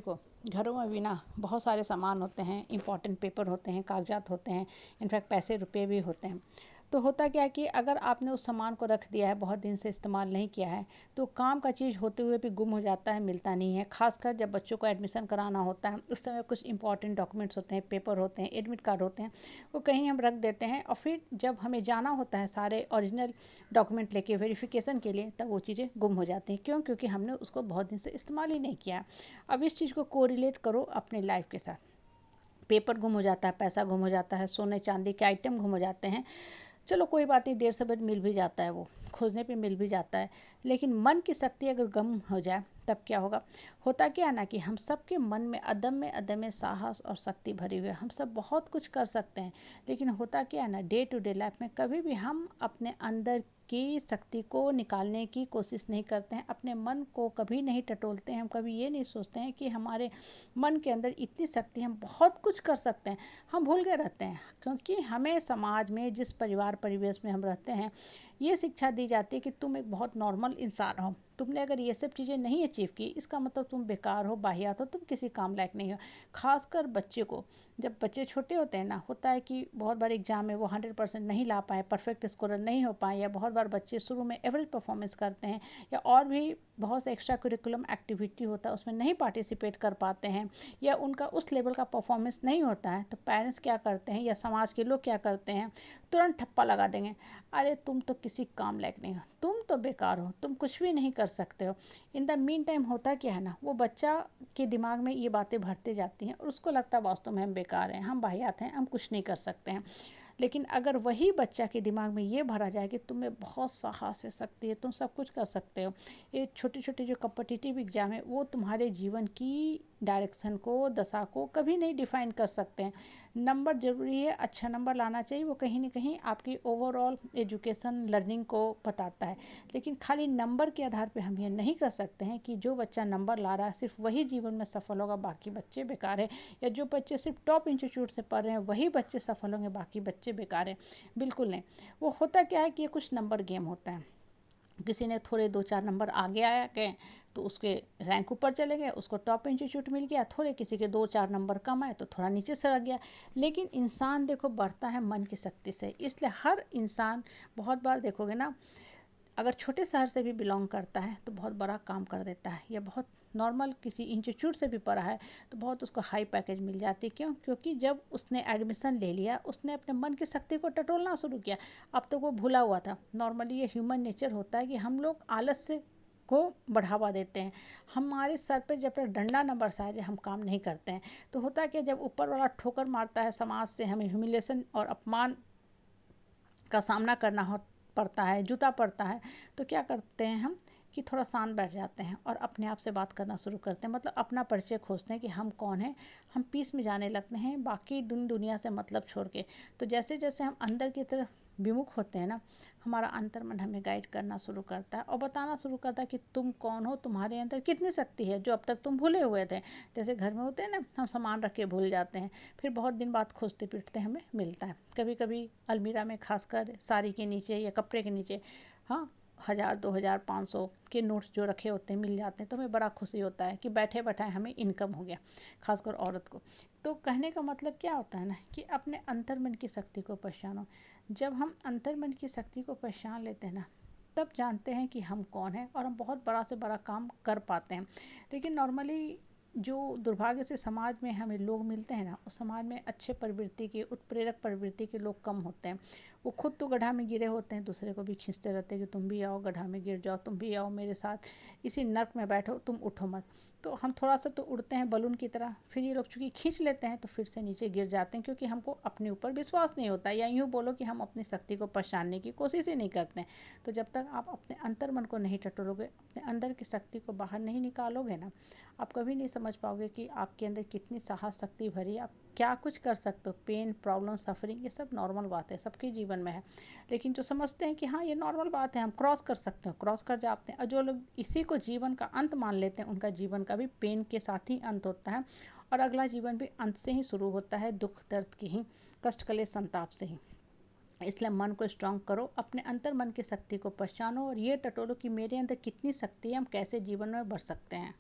देखो, घरों में भी ना बहुत सारे सामान होते हैं, इम्पॉर्टेंट पेपर होते हैं, कागजात होते हैं, इनफैक्ट पैसे रुपए भी होते हैं। तो होता क्या है कि अगर आपने उस सामान को रख दिया है, बहुत दिन से इस्तेमाल नहीं किया है, तो काम का चीज़ होते हुए भी गुम हो जाता है, मिलता नहीं है। खासकर जब बच्चों को एडमिशन कराना होता है, उस समय कुछ इंपॉर्टेंट डॉक्यूमेंट्स होते हैं, पेपर होते हैं, एडमिट कार्ड होते हैं, वो कहीं हम रख देते हैं और फिर जब हमें जाना होता है सारे ओरिजिनल डॉक्यूमेंट लेके वेरिफिकेशन के लिए, तब वो चीज़ें गुम हो जाती हैं। क्यों? क्योंकि हमने उसको बहुत दिन से इस्तेमाल ही नहीं किया। अब इस चीज़ को कोरिलेट करो अपने लाइफ के साथ। पेपर गुम हो जाता है, पैसा गुम हो जाता है, सोने चांदी के आइटम गुम हो जाते हैं। चलो कोई बात नहीं, देर सवेर मिल भी जाता है, वो खोजने पे मिल भी जाता है। लेकिन मन की शक्ति अगर गुम हो जाए तब क्या होगा? होता क्या है ना कि हम सबके मन में अदम्य साहस और शक्ति भरी हुई है। हम सब बहुत कुछ कर सकते हैं, लेकिन होता क्या है ना, डे टू डे लाइफ में कभी भी हम अपने अंदर की शक्ति को निकालने की कोशिश नहीं करते हैं। अपने मन को कभी नहीं टटोलते हैं। हम कभी ये नहीं सोचते हैं कि हमारे मन के अंदर इतनी शक्ति, हम बहुत कुछ कर सकते हैं। हम भूल गए रहते हैं, क्योंकि हमें समाज में जिस परिवार परिवेश में हम रहते हैं, ये शिक्षा दी जाती है कि तुम एक बहुत नॉर्मल इंसान हो। तुमने अगर ये सब चीज़ें नहीं अचीव की, इसका मतलब तुम बेकार हो, बाहियात हो, तुम किसी काम लायक नहीं हो। खासकर बच्चे को, जब बच्चे छोटे होते हैं ना, होता है कि बहुत बार एग्जाम में वो 100% नहीं ला पाए, परफेक्ट स्कोरर नहीं हो पाए, या बहुत बार बच्चे शुरू में एवरेज परफॉर्मेंस करते हैं, या और भी बहुत से एक्स्ट्रा करिकुलम एक्टिविटी होता है उसमें नहीं पार्टिसिपेट कर पाते हैं, या उनका उस लेवल का परफॉर्मेंस नहीं होता है, तो पेरेंट्स क्या करते हैं या समाज के लोग क्या करते हैं? तुरंत ठप्पा लगा देंगे, अरे तुम तो किसी काम लायक नहीं हो, तुम तो बेकार हो, तुम कुछ भी नहीं कर सकते हो। इन द मीन टाइम होता क्या है ना, वो बच्चा के दिमाग में ये बातें भरते जाती हैं और उसको लगता है वास्तव में हम बेकार हैं, हम वाहियात हैं, हम कुछ नहीं कर सकते हैं। लेकिन अगर वही बच्चा के दिमाग में ये भरा जाए कि तुम्हें बहुत साहस है, शक्ति है, तुम सब कुछ कर सकते हो, ये छोटे छोटे जो कॉम्पिटिटिव एग्जाम है वो तुम्हारे जीवन की डायरेक्शन को, दशा को कभी नहीं डिफाइन कर सकते हैं। नंबर ज़रूरी है, अच्छा नंबर लाना चाहिए, वो कहीं ना कहीं आपकी ओवरऑल एजुकेशन लर्निंग को बताता है। लेकिन खाली नंबर के आधार पे हम ये नहीं कर सकते हैं कि जो बच्चा नंबर ला रहा है सिर्फ वही जीवन में सफल होगा, बाकी बच्चे बेकार है, या जो बच्चे सिर्फ टॉप इंस्टीट्यूट से पढ़ रहे हैं वही बच्चे सफल होंगे, बाकी बच्चे बेकार हैं। बिल्कुल नहीं। वो होता क्या है कि ये कुछ नंबर गेम होता है। किसी ने थोड़े 2-4 नंबर आगे आया गए तो उसके रैंक ऊपर चले गए, उसको टॉप इंस्टीट्यूट मिल गया। थोड़े किसी के 2-4 नंबर कम आए तो थोड़ा नीचे सरक गया। लेकिन इंसान देखो बढ़ता है मन की शक्ति से, इसलिए हर इंसान, बहुत बार देखोगे ना, अगर छोटे शहर से भी बिलोंग करता है तो बहुत बड़ा काम कर देता है, या बहुत नॉर्मल किसी इंस्टीट्यूट से भी पढ़ा है तो बहुत उसको हाई पैकेज मिल जाती है। क्यों? क्योंकि जब उसने एडमिशन ले लिया, उसने अपने मन की शक्ति को टटोलना शुरू किया। अब तो वो भूला हुआ था। नॉर्मली ये ह्यूमन नेचर होता है कि हम लोग आलस से को बढ़ावा देते हैं। हमारे सर पे जब तक डंडा न बरसाए जाए हम काम नहीं करते हैं। तो होता है कि जब ऊपर वाला ठोकर मारता है, समाज से हमें ह्यूमिलेशन और अपमान का सामना करना पड़ता है, जूता पड़ता है, तो क्या करते हैं हम कि थोड़ा शांत बैठ जाते हैं और अपने आप से बात करना शुरू करते हैं। मतलब अपना परिचय खोजते हैं कि हम कौन हैं। हम पीस में जाने लगते हैं, बाकी दुनिया से मतलब छोड़ के। तो जैसे जैसे हम अंदर की तरफ विमुख होते हैं ना, हमारा अंतर्मन हमें गाइड करना शुरू करता है और बताना शुरू करता है कि तुम कौन हो, तुम्हारे अंदर कितनी शक्ति है जो अब तक तुम भूले हुए थे। जैसे घर में होते हैं ना, हम सामान रख के भूल जाते हैं, फिर बहुत दिन बाद खोजते पीटते हमें मिलता है। कभी कभी अलमीरा में, खासकर साड़ी के नीचे या कपड़े के नीचे, हाँ, 1000, 2000, 500 के नोट्स जो रखे होते हैं मिल जाते हैं, तो हमें बड़ा खुशी होता है कि बैठे बैठाए हमें इनकम हो गया, खासकर औरत को। तो कहने का मतलब क्या होता है ना कि अपने अंतर्मन की शक्ति को पहचानो। जब हम अंतर्मन की शक्ति को पहचान लेते हैं ना, तब जानते हैं कि हम कौन हैं और हम बहुत बड़ा से बड़ा काम कर पाते हैं। लेकिन नॉर्मली जो दुर्भाग्य से समाज में हमें लोग मिलते हैं ना, उस समाज में अच्छे प्रवृत्ति के, उत्प्रेरक प्रवृत्ति के लोग कम होते हैं। वो खुद तो गड्ढा में गिरे होते हैं, दूसरे को भी खींचते रहते हैं कि तुम भी आओ गड्ढा में गिर जाओ, तुम भी आओ मेरे साथ इसी नर्क में बैठो, तुम उठो मत। तो हम थोड़ा सा तो उड़ते हैं बलून की तरह, फिर ये लोग चूँकि खींच लेते हैं तो फिर से नीचे गिर जाते हैं, क्योंकि हमको अपने ऊपर विश्वास नहीं होता, या यूँ बोलो कि हम अपनी शक्ति को पहचानने की कोशिश ही नहीं करते हैं। तो जब तक आप अपने अंतर्मन को नहीं टटोलोगे, अपने अंदर की शक्ति को बाहर नहीं निकालोगे ना, आप कभी नहीं समझ पाओगे कि आपके अंदर कितनी साहस शक्ति भरी है, आप क्या कुछ कर सकते हो। पेन, प्रॉब्लम, सफरिंग, ये सब नॉर्मल बात है, सबके जीवन में है। लेकिन जो समझते हैं कि हाँ ये नॉर्मल बात है, हम क्रॉस कर सकते हैं, क्रॉस कर जाते हैं। और जो लोग इसी को जीवन का अंत मान लेते हैं, उनका जीवन का भी पेन के साथ ही अंत होता है, और अगला जीवन भी अंत से ही शुरू होता है, दुख दर्द की ही, कष्ट कलेश संताप से ही। इसलिए मन को स्ट्रांग करो, अपने अंतर मन की शक्ति को पहचानो और ये टटोलो कि मेरे अंदर कितनी शक्ति है, हम कैसे जीवन में बढ़ सकते हैं।